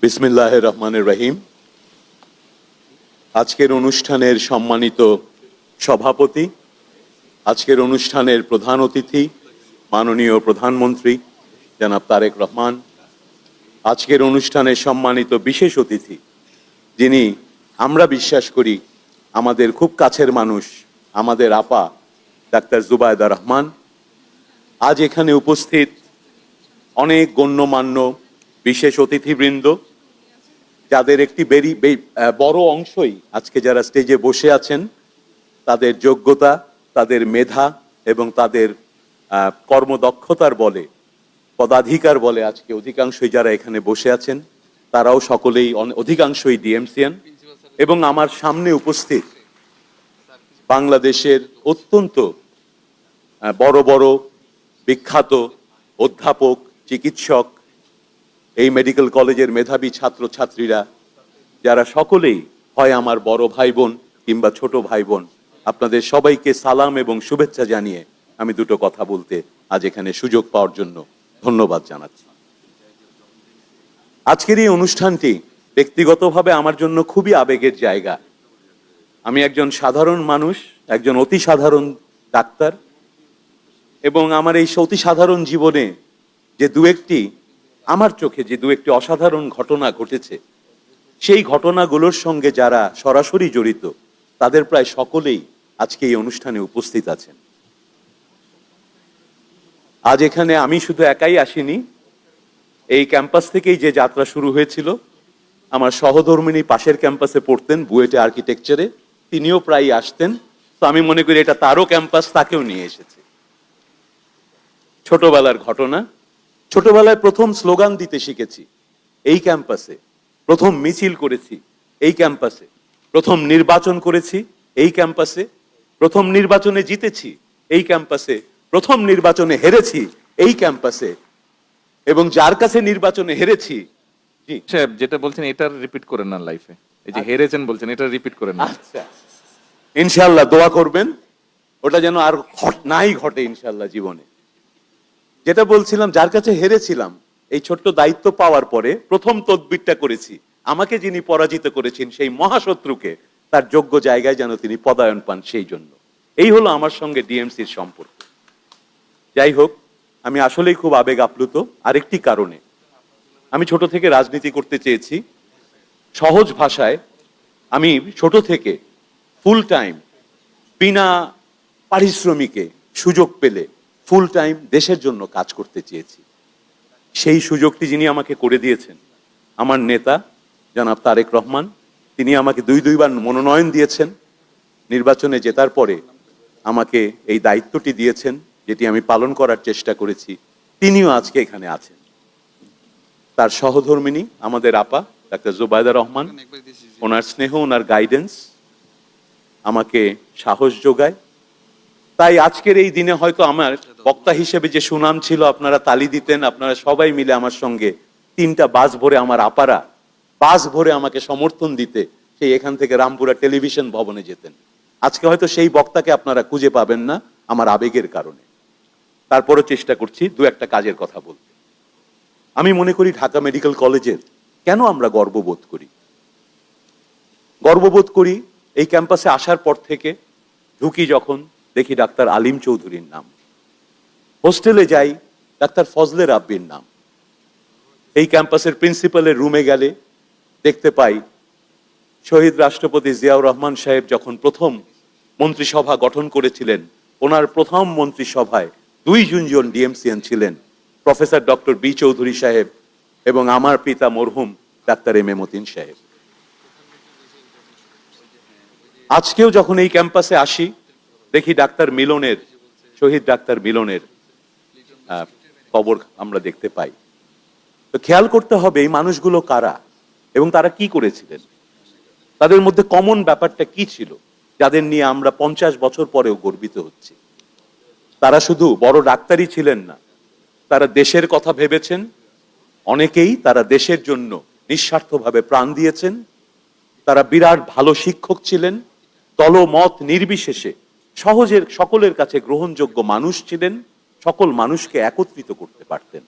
বিসমিল্লাহির রহমানির রহিম। আজকের অনুষ্ঠানের সম্মানিত সভাপতি, আজকের অনুষ্ঠানের প্রধান অতিথি মাননীয় প্রধানমন্ত্রী জনাব তারেক রহমান, আজকের অনুষ্ঠানের সম্মানিত বিশেষ অতিথি যিনি আমরা বিশ্বাস করি আমাদের খুব কাছের মানুষ, আমাদের আপা ডাক্তার জুবায়দা রহমান, আজ এখানে উপস্থিত অনেক গণ্যমান্য বিশেষ অতিথিবৃন্দ, যাদের একটি বড় অংশই আজকে যারা স্টেজে বসে আছেন তাদের যোগ্যতা, তাদের মেধা এবং তাদের কর্মদক্ষতার বলে, পদাধিকার বলে আজকে অধিকাংশই যারা এখানে বসে আছেন তারাও সকলেই অধিকাংশই ডিএমসিয়ান। এবং আমার সামনে উপস্থিত বাংলাদেশের অত্যন্ত বড় বড় বিখ্যাত অধ্যাপক, চিকিৎসক, এই মেডিকেল কলেজের মেধাবী ছাত্রছাত্রীরা, যারা সকলেই হয় আমার বড় ভাই বোন কিংবা ছোট ভাই বোন, আপনাদের সবাইকে সালাম এবং শুভেচ্ছা জানিয়ে আমি দুটো কথা বলতে আজ এখানে সুযোগ পাওয়ার জন্য ধন্যবাদ জানাচ্ছি। আজকের এই অনুষ্ঠানটি ব্যক্তিগতভাবে আমার জন্য খুবই আবেগের জায়গা। আমি একজন সাধারণ মানুষ, একজন অতি সাধারণ ডাক্তার, এবং আমার এই অতি সাধারণ জীবনে যে আমার চোখে যে দু একটি অসাধারণ ঘটনা ঘটেছে, সেই ঘটনাগুলোর সঙ্গে যারা সরাসরি জড়িত তাদের প্রায় সকলেই আজকে এই অনুষ্ঠানে উপস্থিত আছেন। আজ এখানে আমি শুধু একাই আসিনি, এই ক্যাম্পাস থেকেই যে যাত্রা শুরু হয়েছিল, আমার সহধর্মিণী পাশের ক্যাম্পাসে পড়তেন বুয়েটে আর্কিটেকচারে, তিনিও প্রায় আসতেন। তো আমি মনে করি এটা তারও ক্যাম্পাস, তাকেও নিয়ে এসেছে। ছোটবেলার ঘটনা, ছোটবেলায় প্রথম স্লোগান দিতে শিখেছি এই ক্যাম্পাসে, প্রথম মিছিল করেছি এই ক্যাম্পাসে, প্রথম নির্বাচন করেছি এই ক্যাম্পাসে, প্রথম নির্বাচনে জিতেছি এই ক্যাম্পাসে, প্রথম নির্বাচনে হেরেছি এই ক্যাম্পাসে, এবং যার কাছে নির্বাচনে হেরেছি। জি সাহেব, যেটা বলছেন এটা রিপিট করেন না লাইফে। এই যে হেরেছেন বলছেন, এটা রিপিট করেন না। আচ্ছা, ইনশাআল্লাহ দোয়া করবেন ওটা যেন আর নাই ঘটে ইনশাআল্লাহ জীবনে। যেটা বলছিলাম, যার কাছে হেরেছিলাম, এই ছোট্ট দায়িত্ব পাওয়ার পরে প্রথম তদবিরটা করেছি আমাকে যিনি পরাজিত করেছেন সেই মহাশত্রুকে তার যোগ্য জায়গায় যেন তিনি পদায়ন পান, সেই জন্য। এই হলো আমার সঙ্গে ডিএমসির সম্পর্ক। যাই হোক, আমি আসলেই খুব আবেগ আপ্লুত আরেকটি কারণে। আমি ছোট থেকে রাজনীতি করতে চেয়েছি। সহজ ভাষায়, আমি ছোট থেকে ফুল টাইম বিনা পারিশ্রমিকে সুযোগ পেলে ফুল টাইম দেশের জন্য কাজ করতে চেয়েছি। সেই সুযোগটি যিনি আমাকে করে দিয়েছেন আমার নেতা জনাব তারেক রহমান, তিনি আমাকে দুইবার মনোনয়ন দিয়েছেন। নির্বাচনে জেতার পরে আমাকে এই দায়িত্বটি দিয়েছেন, যেটি আমি পালন করার চেষ্টা করেছি। তিনিও আজকে এখানে আছেন। তার সহধর্মিণী আমাদের আপা ডাক্তার জুবায়দা রহমান, ওনার স্নেহ, ওনার গাইডেন্স আমাকে সাহস যোগায়। তাই আজকের এই দিনে হয়তো আমার বক্তা হিসেবে যে সুনাম ছিল, আপনারা তালি দিতেন, আপনারা সবাই মিলে আমার সঙ্গে 3টা বাস ভরে আমার আপারা বাস ভরে আমাকে সমর্থন দিতে সেই এখান থেকে রামপুরা টেলিভিশন ভবনে যেতেন। আজকে হয়তো সেই বক্তাকে আপনারা খুঁজে পাবেন না আমার আবেগের কারণে। তারপরও চেষ্টা করছি দু একটা কাজের কথা বলতে। আমি মনে করি ঢাকা মেডিকেল কলেজের কেন আমরা গর্ববোধ করি। গর্ববোধ করি এই ক্যাম্পাসে আসার পর থেকে। ঢুকি যখন দেখি ডাক্তার আলিম চৌধুরীর নাম, হোস্টেলে যাই ডাক্তার ফজলে রাব্বির নাম, এই ক্যাম্পাসের প্রিন্সিপালের রুমে গেলে দেখতে পাই শহীদ রাষ্ট্রপতি জিয়াউর রহমান সাহেব যখন প্রথম মন্ত্রিসভা গঠন করেছিলেন, ওনার প্রথম মন্ত্রিসভায় 2 জন ডিএমসিএন ছিলেন, প্রফেসর ডক্টর বি চৌধুরী সাহেব এবং আমার পিতা মরহুম ডাক্তার এম এ মতিন সাহেব। আজকেও যখন এই ক্যাম্পাসে আসি দেখি ডাক্তার মিলনের, শহীদ ডাক্তার মিলনের কবর আমরা দেখতে পাই। তো খেয়াল করতে হবে এই মানুষগুলো কারা এবং তারা কি করেছিলেন, তাদের মধ্যে কমন ব্যাপারটা কি ছিল, যাদের নিয়ে আমরা 50 বছর পরেও গর্বিত হচ্ছি। তারা শুধু বড় ডাক্তারই ছিলেন না, তারা দেশের কথা ভেবেছেন। অনেকেই তারা দেশের জন্য নিঃস্বার্থভাবে প্রাণ দিয়েছেন। তারা বিরাট ভালো শিক্ষক ছিলেন, দলমত নির্বিশেষে সকলের কাছে গ্রহণযোগ্য মানুষ ছিলেন, সকল মানুষকে একত্রিত করতে পারতেন।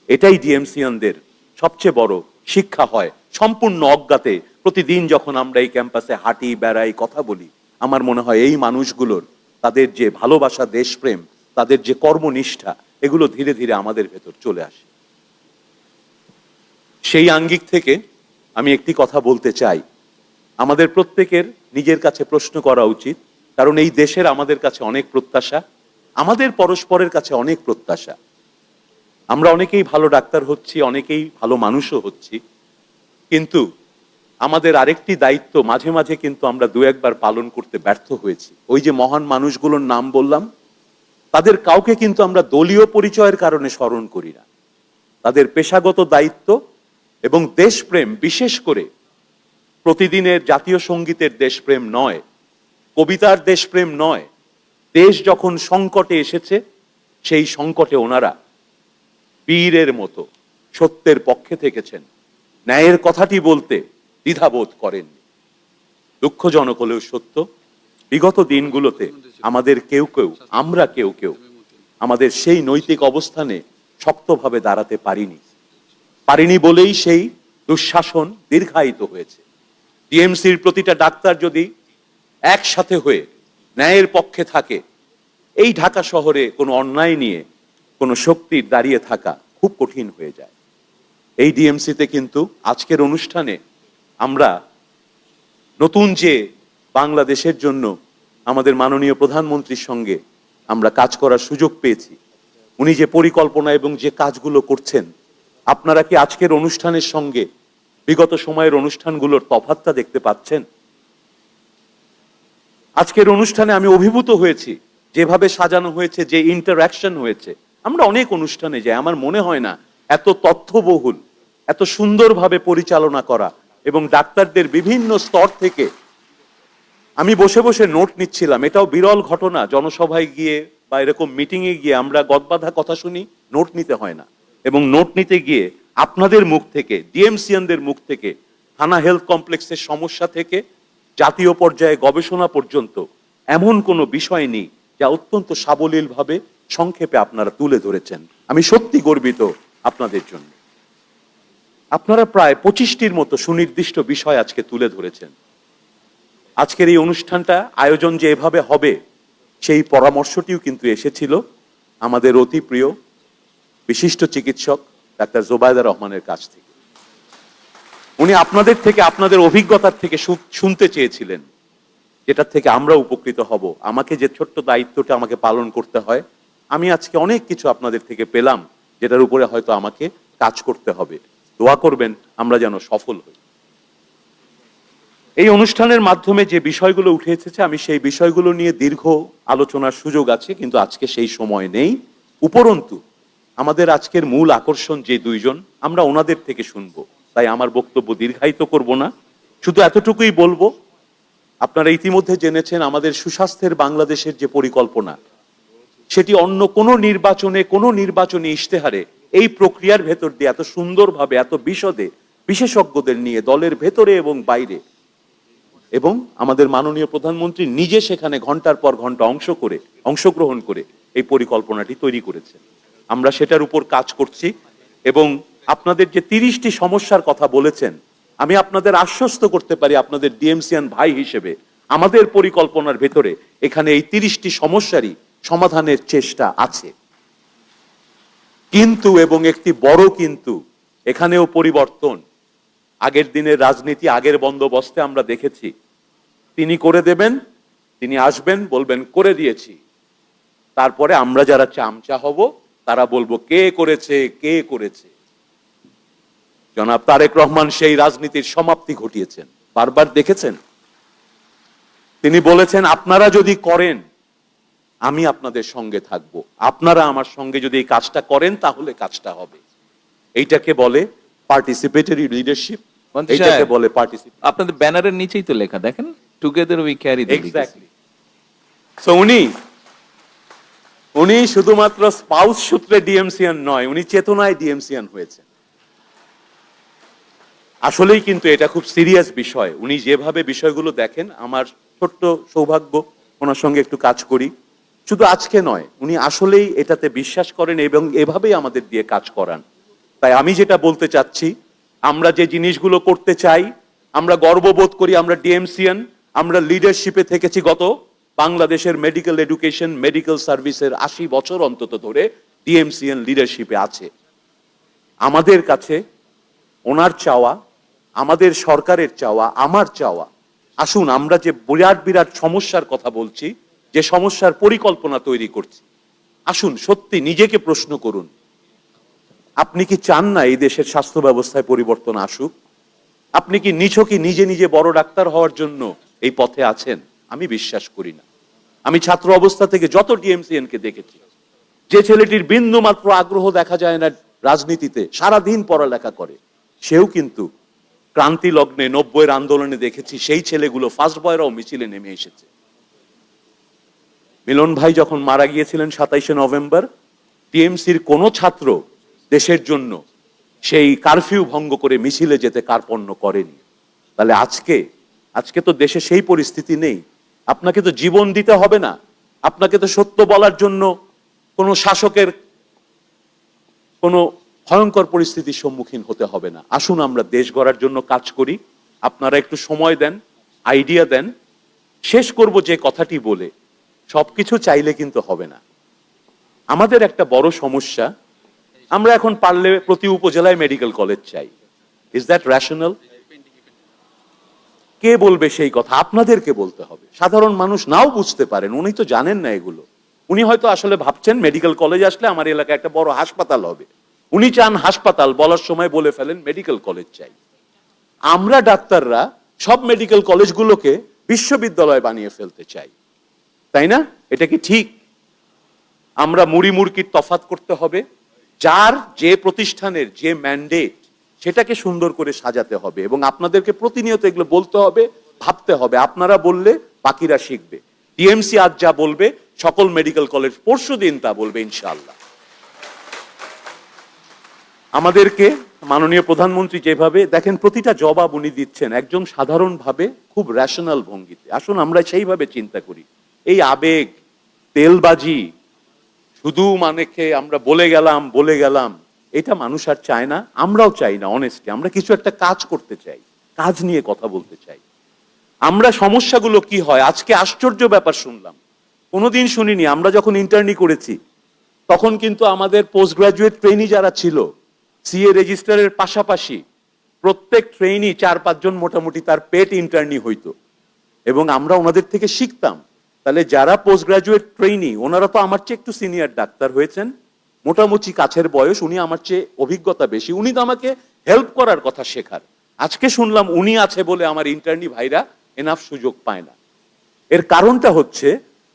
এটাই ডিএমসিয়ানদের সবচেয়ে বড় শিক্ষা হয় সম্পূর্ণ অজ্ঞাতে প্রতিদিন যখন আমরা এই ক্যাম্পাসে হাঁটি বেড়াই কথা বলি। আমার মনে হয় এই মানুষগুলোর তাদের যে ভালোবাসা দেশপ্রেম তাদের যে কর্মনিষ্ঠা এগুলো ধীরে ধীরে আমাদের ভেতর চলে আসে। সেই আঙ্গিক থেকে আমি একটি কথা বলতে চাই, আমাদের প্রত্যেকের নিজের কাছে প্রশ্ন করা উচিত, কারণ এই দেশের আমাদের কাছে অনেক প্রত্যাশা, আমাদের পরস্পরের কাছে অনেক প্রত্যাশা। আমরা অনেকেই ভালো ডাক্তার হচ্ছি, অনেকেই ভালো মানুষও হচ্ছি, কিন্তু আমাদের আরেকটি দায়িত্ব মাঝে মাঝে কিন্তু আমরা দু একবার পালন করতে ব্যর্থ হয়েছি। ওই যে মহান মানুষগুলোর নাম বললাম, তাদের কাউকে কিন্তু আমরা দলীয় পরিচয়ের কারণে স্মরণ করি না। তাদের পেশাগত দায়িত্ব এবং দেশপ্রেম, বিশেষ করে প্রতিদিনের জাতীয় সঙ্গীতের দেশপ্রেম নয়, কবিতার দেশপ্রেম নয়, দেশ যখন সংকটে এসেছে সেই সংকটে ওনারা বীরের মতো সত্যের পক্ষে থেকেছেন, ন্যায়ের কথাটি বলতে দ্বিধাবোধ করেন। দুঃখজনক হলেও সত্য, বিগত দিনগুলোতে আমাদের কেউ কেউ, আমরা কেউ কেউ আমাদের সেই নৈতিক অবস্থানে শক্তভাবে দাঁড়াতে পারিনি বলেই সেই দুঃশাসন দীর্ঘায়িত হয়েছে। ডিএমসির প্রতিটা ডাক্তার যদি একসাথে হয়ে ন্যায়ের পক্ষে থাকে, এই ঢাকা শহরে কোনো অন্যায় নিয়ে কোনো শক্তির দাঁড়িয়ে থাকা খুব কঠিন হয়ে যায়। এই ডিএমসিতে কিন্তু আজকের অনুষ্ঠানে আমরা নতুন যে বাংলাদেশের জন্য আমাদের মাননীয় প্রধানমন্ত্রীর সঙ্গে আমরা কাজ করার সুযোগ পেয়েছি, উনি যে পরিকল্পনা এবং যে কাজগুলো করছেন, আপনারা কি আজকের অনুষ্ঠানের সঙ্গে বিগত সময়ের অনুষ্ঠানগুলোর তফাৎটা দেখতে পাচ্ছেন? আজকের অনুষ্ঠানে আমি অভিভূত হয়েছি, যেভাবে সাজানো হয়েছে, যে ইন্টারঅ্যাকশন হয়েছে। আমরা অনেক অনুষ্ঠানে যাই, আমার মনে হয় না এত তথ্যবহুল, এত সুন্দরভাবে পরিচালনা করা এবং ডাক্তারদের বিভিন্ন স্তর থেকে আমি বসে বসে নোট নিচ্ছিলাম। এটাও বিরল ঘটনা, জনসভায় গিয়ে বা এরকম মিটিংয়ে গিয়ে আমরা গদবাঁধা কথা শুনি, নোট নিতে হয় না। এবং নোট নিতে গিয়ে আপনাদের মুখ থেকে, ডিএমসিয়ানদের মুখ থেকে, থানা হেলথ কমপ্লেক্সের সমস্যা থেকে জাতীয় পর্যায়ে গবেষণা পর্যন্ত এমন কোনো বিষয় নেই যা অত্যন্ত সাবলীলভাবে সংক্ষেপে আপনারা তুলে ধরেছেন। আমি সত্যি গর্বিত আপনাদের জন্য। আপনারা প্রায় 25টির মতো সুনির্দিষ্ট বিষয় আজকে তুলে ধরেছেন। আজকের এই অনুষ্ঠানটা আয়োজন যে এভাবে হবে সেই পরামর্শটিও কিন্তু এসেছিল আমাদের অতি প্রিয় বিশিষ্ট চিকিৎসক ডাক্তার জোবায়দা রহমানের কাছ থেকে। উনি আপনাদের থেকে, আপনাদের অভিজ্ঞতার থেকে শুনতে চেয়েছিলেন, যেটার থেকে আমরা উপকৃত হব। আমাকে যে ছোট্ট দায়িত্বটা আমাকে পালন করতে হয়, আমি আজকে অনেক কিছু আপনাদের থেকে পেলাম, যেটার উপরে হয়তো আমাকে কাজ করতে হবে। দোয়া করবেন আমরা যেন সফল হই। এই অনুষ্ঠানের মাধ্যমে যে বিষয়গুলো উঠে এসেছে, আমি সেই বিষয়গুলো নিয়ে দীর্ঘ আলোচনার সুযোগ আছে, কিন্তু আজকে সেই সময় নেই। উপরন্তু আমাদের আজকের মূল আকর্ষণ যে দুইজন, আমরা ওনাদের থেকে শুনবো, তাই আমার বক্তব্য দীর্ঘায়িত করব না। শুধু এতটুকুই বলবো, আপনারা ইতিমধ্যে জেনেছেন আমাদের সুস্বাস্থ্যের বাংলাদেশের যে পরিকল্পনা, সেটি অন্য কোনো নির্বাচনী ইশতেহারে এই প্রক্রিয়ার ভেতর দিয়ে এত সুন্দরভাবে, এত বিশদে বিশেষজ্ঞদের নিয়ে দলের ভেতরে এবং বাইরে, এবং আমাদের মাননীয় প্রধানমন্ত্রী নিজে সেখানে ঘন্টার পর ঘন্টা অংশগ্রহণ করে এই পরিকল্পনাটি তৈরি করেছে। আমরা সেটার উপর কাজ করছি এবং আপনাদের যে 30টি সমস্যার কথা বলেছেন, আমি আপনাদের আশ্বস্ত করতে পারি আপনাদের ডিএমসিয়ান ভাই হিসেবে, আমাদের পরিকল্পনার ভেতরে এখানে এই 30টি সমস্যারই সমাধানের চেষ্টা আছে। কিন্তু, এবং একটি বড় কিন্তু, এখানেও পরিবর্তন। আগের দিনের রাজনীতি, আগের বন্দোবস্তে আমরা দেখেছি, তিনি করে দেবেন, তিনি আসবেন, বলবেন করে দিয়েছি, তারপরে আমরা যারা চামচা হব তারা বলবো কে করেছে। জনাব তারেক রহমান সেই রাজনীতির সমাপ্তি ঘটিয়েছেন, বারবার দেখেছেন। তিনি বলেছেন আপনারা যদি করেন আমি আপনাদের সঙ্গে থাকব, আপনারা আমার সঙ্গে যদি এই কাজটা করেন তাহলে কাজটা হবে। এইটাকে বলে পার্টিসিপেটরি লিডারশিপ, এইটাকে বলে পার্টিসিপেট। আপনাদের ব্যানারের নিচেই তো লেখা, দেখেন, together we carry the exactly. So উনি শুধুমাত্র স্পাউস সূত্রে ডিএমসিয়ান নয়, উনি চেতনায় ডিএমসিয়ান হয়েছেন। আসলেই কিন্তু এটা খুব সিরিয়াস বিষয়। উনি যেভাবে বিষয়গুলো দেখেন, আমার ছোট্ট সৌভাগ্য ওনার সঙ্গে একটু কাজ করি। শুধু আজকে নয়, উনি আসলেই এটাতে বিশ্বাস করেন এবং এভাবেই আমাদের দিয়ে কাজ করান। তাই আমি যেটা বলতে চাচ্ছি, আমরা যে জিনিসগুলো করতে চাই, আমরা গর্ববোধ করি, আমরা ডিএমসিএন, আমরা লিডারশিপে থেকেছি গত বাংলাদেশের মেডিকেল এডুকেশন মেডিকেল সার্ভিসের 80 বছর অন্তত ধরে ডিএমসিএন লিডারশিপে আছে। আমাদের কাছে ওনার চাওয়া, আমাদের সরকারের চাওয়া, আমার চাওয়া, আসুন আমরা যে বিরাট বিরাট সমস্যার কথা বলছি, যে সমস্যার পরিকল্পনা তৈরি করছি, আসুন সত্যি নিজেকে প্রশ্ন করুন, আপনি কি চান না এই দেশের স্বাস্থ্য ব্যবস্থায় পরিবর্তন আসুক? আপনি কি নিছকই নিজে নিজে বড় ডাক্তার হওয়ার জন্য এই পথে আছেন? আমি বিশ্বাস করি না। আমি ছাত্র অবস্থা থেকে যত ডিএমসিএন কে দেখেছি, যে ছেলেটির বিন্দু মাত্র আগ্রহ দেখা যায় না রাজনীতিতে, সারাদিন পড়ালেখা করে, সেও কিন্তু ক্রান্তি লগ্নে 90-এর আন্দোলনে দেখেছি সেই ছেলেগুলো ফার্স্ট বয়রাও মিছিলে নেমে এসেছে। মিলন ভাই যখন মারা গিয়েছিলেন 27শে নভেম্বর, টিএমসির কোনো ছাত্র দেশের জন্য সেই কারফিউ ভঙ্গ করে মিছিলে যেতে কার্পণ্য করেনি। তাহলে আজকে তো দেশে সেই পরিস্থিতি নেই। আপনাকে তো জীবন দিতে হবে না, আপনাকে তো সত্য বলার জন্য কোনো শাসকের কোনো ভয়ঙ্কর পরিস্থিতির সম্মুখীন হতে হবে না। আসুন আমরা দেশ গড়ার জন্য কাজ করি। আপনারা একটু সময় দেন, আইডিয়া দেন। শেষ করব যে কথাটি বলে, সবকিছু চাইলে কিন্তু হবে না। আমাদের একটা বড় সমস্যা, আমরা এখন পারলে প্রতি উপজেলায় মেডিকেল কলেজ চাই। Is that rational? কে বলবে সেই কথা? আপনাদেরকে বলতে হবে। সাধারণ মানুষ নাও বুঝতে পারেন, উনি তো জানেন না এগুলো। উনি হয়তো আসলে ভাবছেন মেডিকেল কলেজ আসলে আমার এলাকায় একটা বড় হাসপাতাল হবে। উনি চান হাসপাতাল, বলার সময় বলে ফেলেন মেডিকেল কলেজ চাই। আমরা ডাক্তাররা সব মেডিকেল কলেজগুলোকে বিশ্ববিদ্যালয় বানিয়ে ফেলতে চাই, তাই না? এটা কি ঠিক? আমরা মুড়ি মুড়কির তফাৎ করতে হবে। যার যে প্রতিষ্ঠানের যে ম্যান্ডেট, সেটাকে সুন্দর করে সাজাতে হবে এবং আপনাদেরকে প্রতিনিয়ত এগুলো বলতে হবে, ভাবতে হবে। আপনারা বললে বাকিরা শিখবে। টিএমসি আজ যা বলবে, সকল মেডিকেল কলেজ পরশুদিন তা বলবে ইনশাআল্লাহ। আমাদেরকে মাননীয় প্রধানমন্ত্রী যেভাবে দেখেন প্রতিটা জবাব উনি দিচ্ছেন একজন সাধারণভাবে খুব রেশনাল ভঙ্গিতে। আসুন আমরা সেইভাবে চিন্তা করি। এই আবেগ, তেলবাজি, শুধু মানেকে আমরা বলে গেলাম, এটা মানুষ আর চায় না, আমরাও চাই না। অনেস্টলি আমরা কিছু একটা কাজ করতে চাই, কাজ নিয়ে কথা বলতে চাই। আমরা সমস্যাগুলো কি হয়, আজকে আশ্চর্য ব্যাপার শুনলাম, কোনোদিন শুনিনি। আমরা যখন ইন্টার্নি করেছি তখন কিন্তু আমাদের পোস্ট গ্রাজুয়েট ট্রেনি যারা ছিল, সিএ রেজিস্ট্রারের পাশাপাশি প্রত্যেক ট্রেনি 4-5 জন মোটামুটি তার পেট ইন্টার্নি হইতো এবং আমরা ওনাদের থেকে শিখতাম। তাহলে যারা পোস্ট গ্রাজুয়েট ট্রেনি, ওনারা তো আমার চেয়ে একটু সিনিয়র ডাক্তার হয়েছেন, মোটামুটি কাছের বয়স, উনি আমার চেয়ে অভিজ্ঞতা বেশি, উনি তো আমাকে হেল্প করার কথা শেখার। আজকে শুনলাম উনি আছে বলে আমার ইন্টার্নি ভাইরা এনাফ সুযোগ পায় না। এর কারণটা হচ্ছে,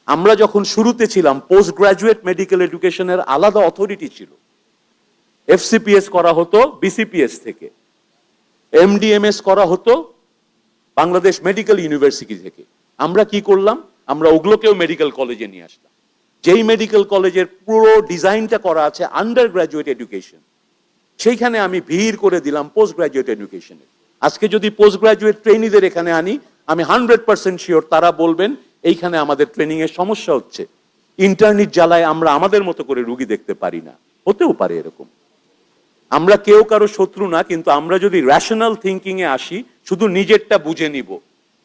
আমরা যখন শুরুতে ছিলাম পোস্ট গ্রাজুয়েট মেডিকেল এডুকেশনের আলাদা অথরিটি ছিল, এফসিপিএস করা হতো বিসিপিএস থেকে, এমডিএমএস করা হতো বাংলাদেশ মেডিকেল ইউনিভার্সিটি থেকে। আমরা কি করলাম, আমরা ওগুলোকেও মেডিকেল কলেজে নিয়ে আসলাম। যেই মেডিকেল কলেজের পুরো ডিজাইনটা করা আছে আন্ডার গ্রাজুয়েট এডুকেশন, সেইখানে আমি ভিড় করে দিলাম পোস্ট গ্রাজুয়েট এডুকেশনে। আজকে যদি পোস্ট গ্রাজুয়েট ট্রেনিদের এখানে আনি, আমি 100% শিওর তারা বলবেন এইখানে আমাদের ট্রেনিং এর সমস্যা হচ্ছে, ইন্টার্নির জ্বালায় আমরা আমাদের মতো করে রুগী দেখতে পারি না। হতেও পারে এরকম। আমরা কেউ কারো শত্রু না, কিন্তু আমরা যদি রেশনাল থিঙ্কিং এ আসি, শুধু নিজেরটা বুঝে নিব,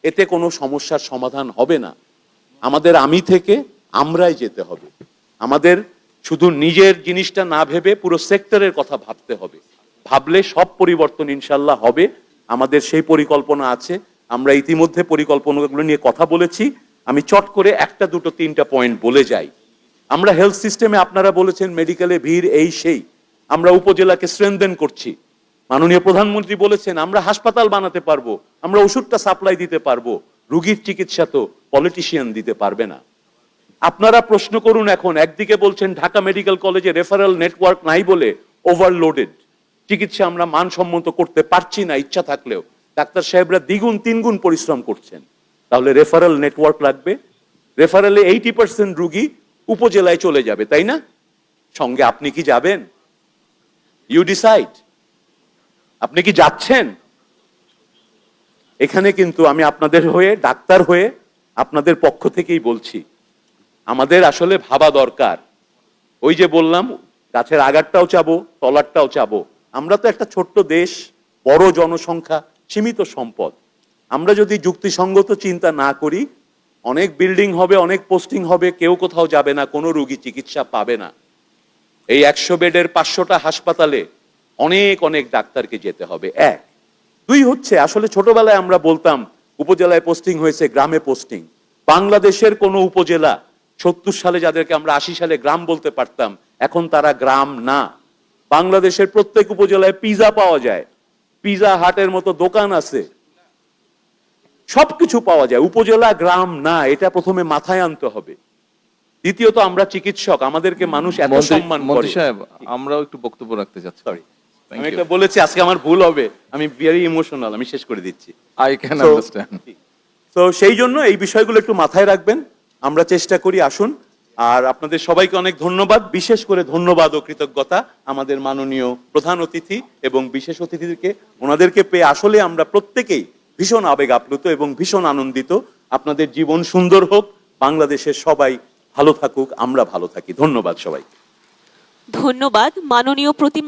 এতে কোনো সমস্যার সমাধান হবে না। আমাদের আমি থেকে আমরাই যেতে হবে। আমাদের শুধু নিজের জিনিসটা না ভেবে পুরো সেক্টরের কথা ভাবতে হবে। ভাবলে সব পরিবর্তন ইনশাল্লাহ হবে। আমাদের সেই পরিকল্পনা আছে। আমরা ইতিমধ্যে পরিকল্পনাগুলো নিয়ে কথা বলেছি। আমি চট করে 1, 2, 3টা পয়েন্ট বলে যাই। আমরা হেলথ সিস্টেমে, আপনারা বলেছেন মেডিকেলে ভিড় এই সেই, আমরা উপজেলাকে স্ট্রেনথেন করছি। মাননীয় প্রধানমন্ত্রী বলেছেন আমরা হাসপাতাল বানাতে পারবো, আমরা ওষুধটা সাপ্লাই দিতে পারবো, রোগীর চিকিৎসা তো পলিটিশিয়ান দিতে পারবে না। আপনারা প্রশ্ন করুন, এখন একদিকে বলছেন ঢাকা মেডিকেল কলেজে রেফারেল নেটওয়ার্ক নাই বলে ওভারলোডেড, চিকিৎসা আমরা মানসম্মত করতে পারছি না ইচ্ছা থাকলেও। ডাক্তার সাহেবরা 2 গুণ 3 গুণ পরিশ্রম করছেন। তাহলে রেফারেল নেটওয়ার্ক লাগবে। রেফারেলে 80% রুগী উপজেলায় চলে যাবে, তাই না? সঙ্গে আপনি কি যাবেন? You decide. আপনি কি যাচ্ছেন? এখানে কিন্তু আমি আপনাদের হয়ে, ডাক্তার হয়ে আপনাদের পক্ষ থেকেই বলছি, আমাদের আসলে ভাবা দরকার। ওই যে বললাম, গাছের আগারটাও চাবো, তলারটাও চাবো। আমরা তো একটা ছোট্ট দেশ, বড় জনসংখ্যা, সীমিত সম্পদ। আমরা যদি যুক্তিসঙ্গত চিন্তা না করি, অনেক বিল্ডিং হবে, অনেক পোস্টিং হবে, কেউ কোথাও যাবে না, কোনো রোগী চিকিৎসা পাবে না। এই 100 বেডের 500টা হাসপাতালে অনেক অনেক ডাক্তারকে যেতে হবে। এক। দুই হচ্ছে, আসলে ছোটবেলায় আমরা বলতাম উপজেলায় পোস্টিং হয়েছে, গ্রামে পোস্টিং। বাংলাদেশের কোনো উপজেলা 70 সালে, যাদেরকে আমরা 80 সালে গ্রাম বলতে পারতাম, এখন তারা গ্রাম না। বাংলাদেশের প্রত্যেক উপজেলায় পিজা পাওয়া যায়, পিজা হাটের মতো দোকান আছে, সবকিছু পাওয়া যায়। উপজেলা গ্রাম না, এটা প্রথমে মাথায় আনতে হবে। দ্বিতীয়ত, আমরা চিকিৎসক, আমাদেরকে মানুষ এত সম্মান করে। মন্ত্রী সাহেব, আমরাও একটু বক্তব্য রাখতে চাচ্ছি। সরি, আমি এটা বলেছি, আজকে আমার ভুল হবে, আমি ভেরি ইমোশনাল, আমি শেষ করে দিচ্ছি। I can understand. তো সেই জন্য এই বিষয়গুলো একটু মাথায় রাখবেন, আমরা চেষ্টা করি। আসুন, আর আপনাদের সবাইকে অনেক ধন্যবাদ, বিশেষ করে ধন্যবাদ ও কৃতজ্ঞতা আমাদের মাননীয় প্রধান অতিথি এবং বিশেষ অতিথিদেরকে। ওনাদেরকে পেয়ে আসলে আমরা প্রত্যেকেই ভীষণ আবেগ আপ্লুত এবং ভীষণ আনন্দিত। আপনাদের জীবন সুন্দর হোক, বাংলাদেশের সবাই ভালো থাকুক, আমরা ভালো থাকি। ধন্যবাদ সবাই। ধন্যবাদ মাননীয় প্রতি